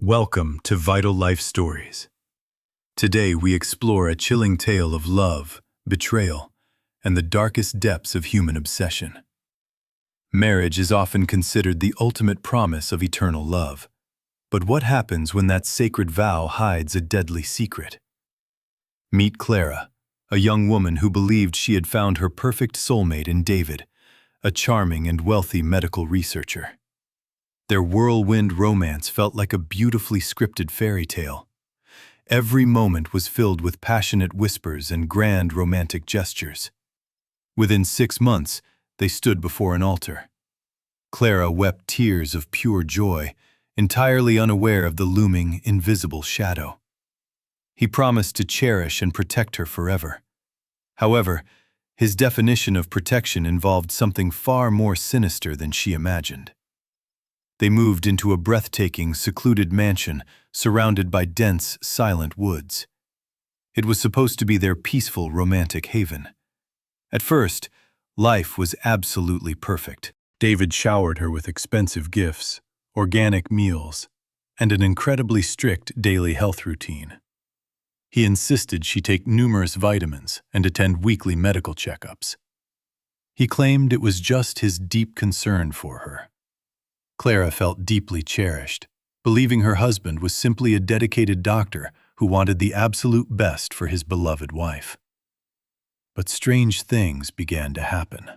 Welcome to Vital Life Stories. Today we explore a chilling tale of love, betrayal, and the darkest depths of human obsession. Marriage is often considered the ultimate promise of eternal love. But what happens when that sacred vow hides a deadly secret? Meet Clara, a young woman who believed she had found her perfect soulmate in David, a charming and wealthy medical researcher. Their whirlwind romance felt like a beautifully scripted fairy tale. Every moment was filled with passionate whispers and grand romantic gestures. Within 6 months, they stood before an altar. Clara wept tears of pure joy, entirely unaware of the looming, invisible shadow. He promised to cherish and protect her forever. However, his definition of protection involved something far more sinister than she imagined. They moved into a breathtaking, secluded mansion surrounded by dense, silent woods. It was supposed to be their peaceful, romantic haven. At first, life was absolutely perfect. David showered her with expensive gifts, organic meals, and an incredibly strict daily health routine. He insisted she take numerous vitamins and attend weekly medical checkups. He claimed it was just his deep concern for her. Clara felt deeply cherished, believing her husband was simply a dedicated doctor who wanted the absolute best for his beloved wife. But strange things began to happen.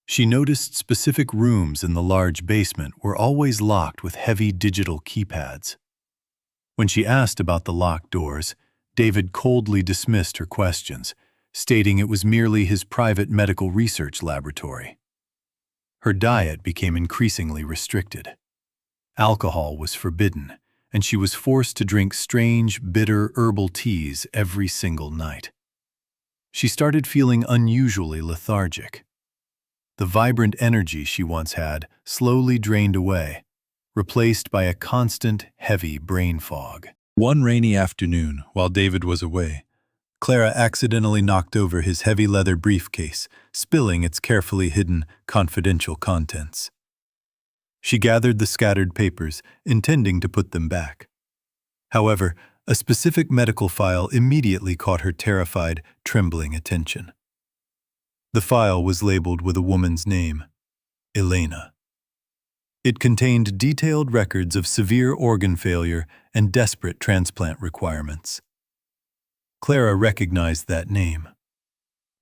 She noticed specific rooms in the large basement were always locked with heavy digital keypads. When she asked about the locked doors, David coldly dismissed her questions, stating it was merely his private medical research laboratory. Her diet became increasingly restricted. Alcohol was forbidden, and she was forced to drink strange, bitter herbal teas every single night. She started feeling unusually lethargic. The vibrant energy she once had slowly drained away, replaced by a constant, heavy brain fog. One rainy afternoon, while David was away, Clara accidentally knocked over his heavy leather briefcase, spilling its carefully hidden, confidential contents. She gathered the scattered papers, intending to put them back. However, a specific medical file immediately caught her terrified, trembling attention. The file was labeled with a woman's name, Elena. It contained detailed records of severe organ failure and desperate transplant requirements. Clara recognized that name.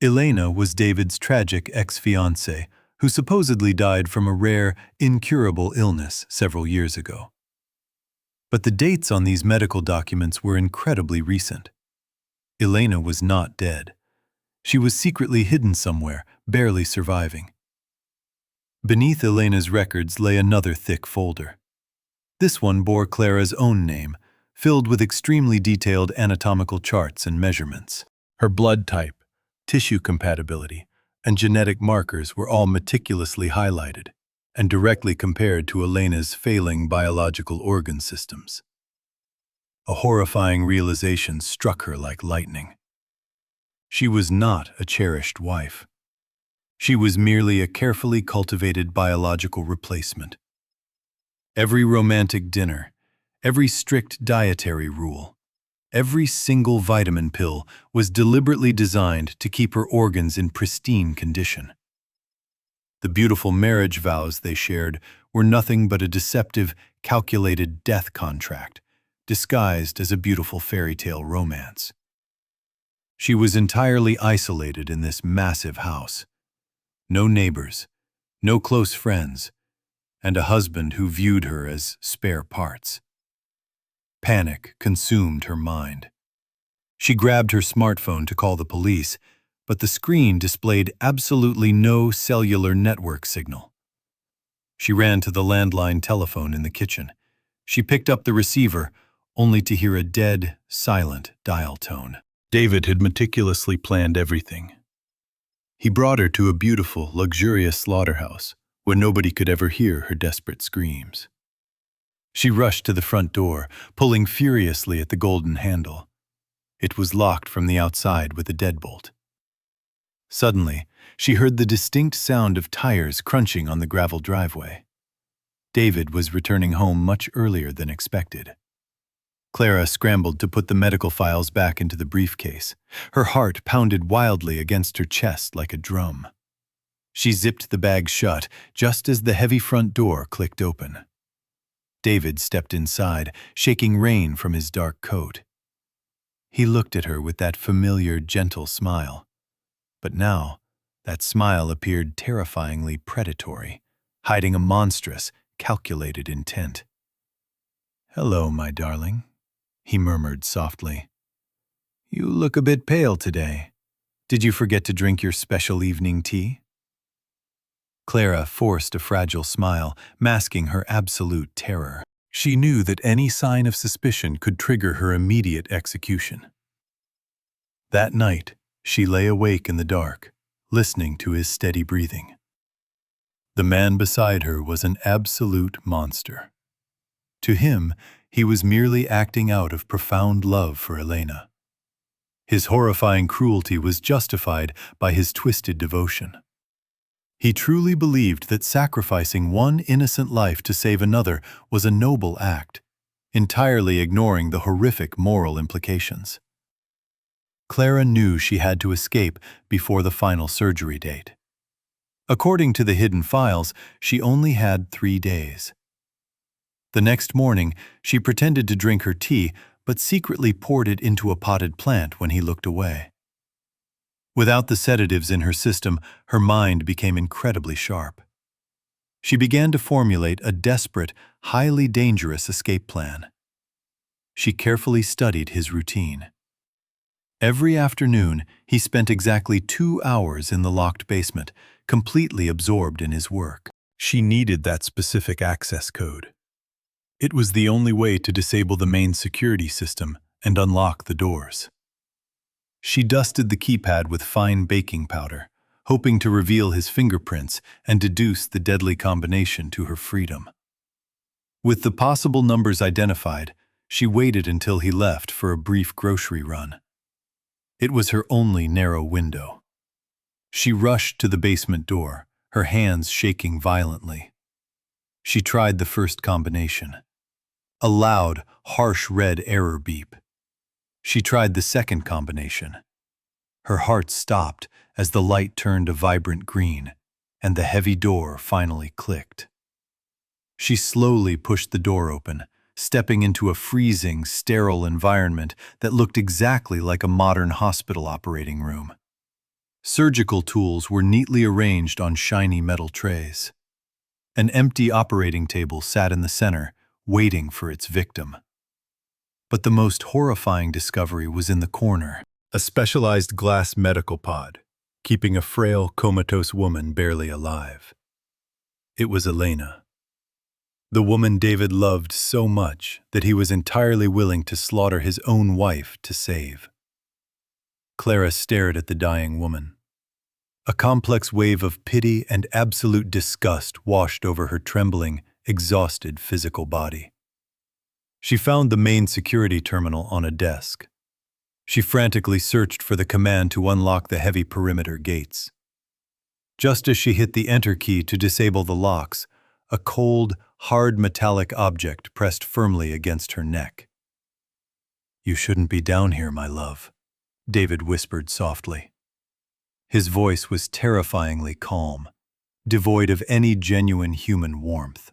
Elena was David's tragic ex-fiancée, who supposedly died from a rare, incurable illness several years ago. But the dates on these medical documents were incredibly recent. Elena was not dead. She was secretly hidden somewhere, barely surviving. Beneath Elena's records lay another thick folder. This one bore Clara's own name, filled with extremely detailed anatomical charts and measurements. Her blood type, tissue compatibility, and genetic markers were all meticulously highlighted and directly compared to Elena's failing biological organ systems. A horrifying realization struck her like lightning. She was not a cherished wife. She was merely a carefully cultivated biological replacement. Every romantic dinner, every strict dietary rule, every single vitamin pill was deliberately designed to keep her organs in pristine condition. The beautiful marriage vows they shared were nothing but a deceptive, calculated death contract, disguised as a beautiful fairy tale romance. She was entirely isolated in this massive house. No neighbors, no close friends, and a husband who viewed her as spare parts. Panic consumed her mind. She grabbed her smartphone to call the police, but the screen displayed absolutely no cellular network signal. She ran to the landline telephone in the kitchen. She picked up the receiver, only to hear a dead, silent dial tone. David had meticulously planned everything. He brought her to a beautiful, luxurious slaughterhouse where nobody could ever hear her desperate screams. She rushed to the front door, pulling furiously at the golden handle. It was locked from the outside with a deadbolt. Suddenly, she heard the distinct sound of tires crunching on the gravel driveway. David was returning home much earlier than expected. Clara scrambled to put the medical files back into the briefcase. Her heart pounded wildly against her chest like a drum. She zipped the bag shut just as the heavy front door clicked open. David stepped inside, shaking rain from his dark coat. He looked at her with that familiar, gentle smile. But now, that smile appeared terrifyingly predatory, hiding a monstrous, calculated intent. "Hello, my darling," he murmured softly. "You look a bit pale today. Did you forget to drink your special evening tea?" Clara forced a fragile smile, masking her absolute terror. She knew that any sign of suspicion could trigger her immediate execution. That night, she lay awake in the dark, listening to his steady breathing. The man beside her was an absolute monster. To him, he was merely acting out of profound love for Elena. His horrifying cruelty was justified by his twisted devotion. He truly believed that sacrificing one innocent life to save another was a noble act, entirely ignoring the horrific moral implications. Clara knew she had to escape before the final surgery date. According to the hidden files, she only had 3 days. The next morning, she pretended to drink her tea, but secretly poured it into a potted plant when he looked away. Without the sedatives in her system, her mind became incredibly sharp. She began to formulate a desperate, highly dangerous escape plan. She carefully studied his routine. Every afternoon, he spent exactly 2 hours in the locked basement, completely absorbed in his work. She needed that specific access code. It was the only way to disable the main security system and unlock the doors. She dusted the keypad with fine baking powder, hoping to reveal his fingerprints and deduce the deadly combination to her freedom. With the possible numbers identified, she waited until he left for a brief grocery run. It was her only narrow window. She rushed to the basement door, her hands shaking violently. She tried the first combination. A loud, harsh red error beep. She tried the second combination. Her heart stopped as the light turned a vibrant green, and the heavy door finally clicked. She slowly pushed the door open, stepping into a freezing, sterile environment that looked exactly like a modern hospital operating room. Surgical tools were neatly arranged on shiny metal trays. An empty operating table sat in the center, waiting for its victim. But the most horrifying discovery was in the corner, a specialized glass medical pod, keeping a frail, comatose woman barely alive. It was Elena. The woman David loved so much that he was entirely willing to slaughter his own wife to save. Clara stared at the dying woman. A complex wave of pity and absolute disgust washed over her trembling, exhausted physical body. She found the main security terminal on a desk. She frantically searched for the command to unlock the heavy perimeter gates. Just as she hit the enter key to disable the locks, a cold, hard metallic object pressed firmly against her neck. "You shouldn't be down here, my love," David whispered softly. His voice was terrifyingly calm, devoid of any genuine human warmth.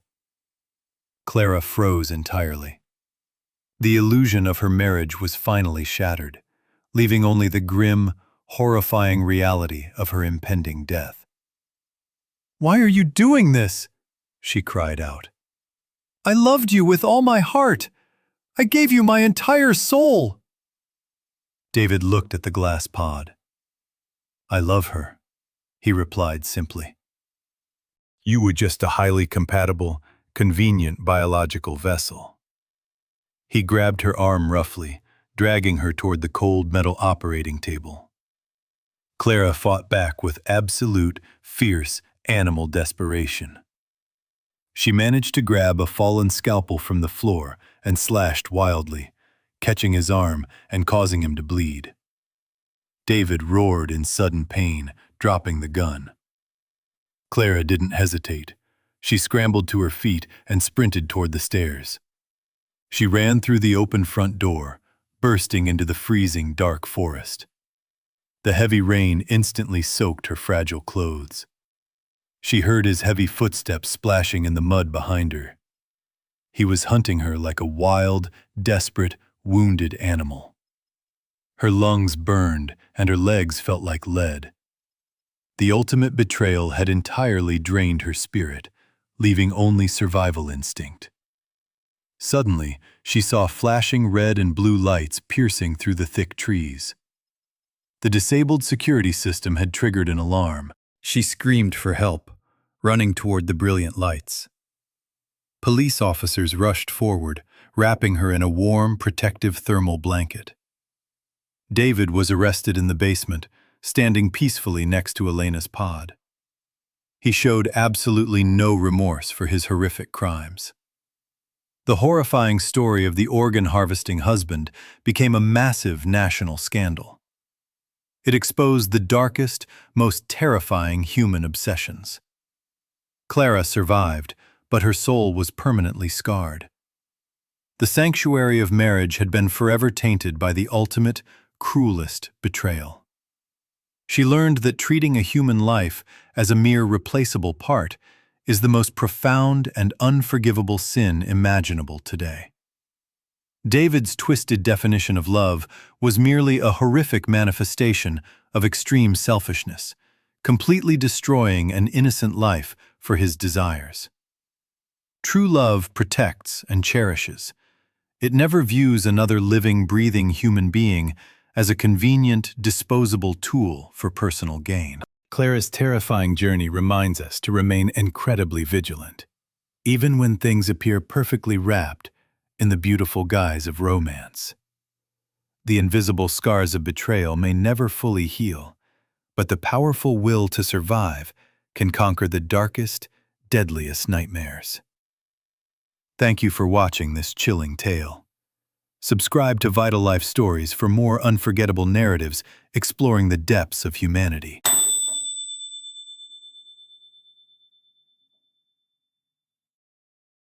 Clara froze entirely. The illusion of her marriage was finally shattered, leaving only the grim, horrifying reality of her impending death. "Why are you doing this?" she cried out. "I loved you with all my heart. I gave you my entire soul." David looked at the glass pod. "I love her," he replied simply. "You were just a highly compatible, convenient biological vessel." He grabbed her arm roughly, dragging her toward the cold metal operating table. Clara fought back with absolute, fierce, animal desperation. She managed to grab a fallen scalpel from the floor and slashed wildly, catching his arm and causing him to bleed. David roared in sudden pain, dropping the gun. Clara didn't hesitate. She scrambled to her feet and sprinted toward the stairs. She ran through the open front door, bursting into the freezing, dark forest. The heavy rain instantly soaked her fragile clothes. She heard his heavy footsteps splashing in the mud behind her. He was hunting her like a wild, desperate, wounded animal. Her lungs burned and her legs felt like lead. The ultimate betrayal had entirely drained her spirit, leaving only survival instinct. Suddenly, she saw flashing red and blue lights piercing through the thick trees. The disabled security system had triggered an alarm. She screamed for help, running toward the brilliant lights. Police officers rushed forward, wrapping her in a warm, protective thermal blanket. David was arrested in the basement, standing peacefully next to Elena's pod. He showed absolutely no remorse for his horrific crimes. The horrifying story of the organ-harvesting husband became a massive national scandal. It exposed the darkest, most terrifying human obsessions. Clara survived, but her soul was permanently scarred. The sanctuary of marriage had been forever tainted by the ultimate, cruelest betrayal. She learned that treating a human life as a mere replaceable part is the most profound and unforgivable sin imaginable today. David's twisted definition of love was merely a horrific manifestation of extreme selfishness, completely destroying an innocent life for his desires. True love protects and cherishes. It never views another living, breathing human being as a convenient, disposable tool for personal gain. Clara's terrifying journey reminds us to remain incredibly vigilant, even when things appear perfectly wrapped in the beautiful guise of romance. The invisible scars of betrayal may never fully heal, but the powerful will to survive can conquer the darkest, deadliest nightmares. Thank you for watching this chilling tale. Subscribe to Vital Life Stories for more unforgettable narratives exploring the depths of humanity.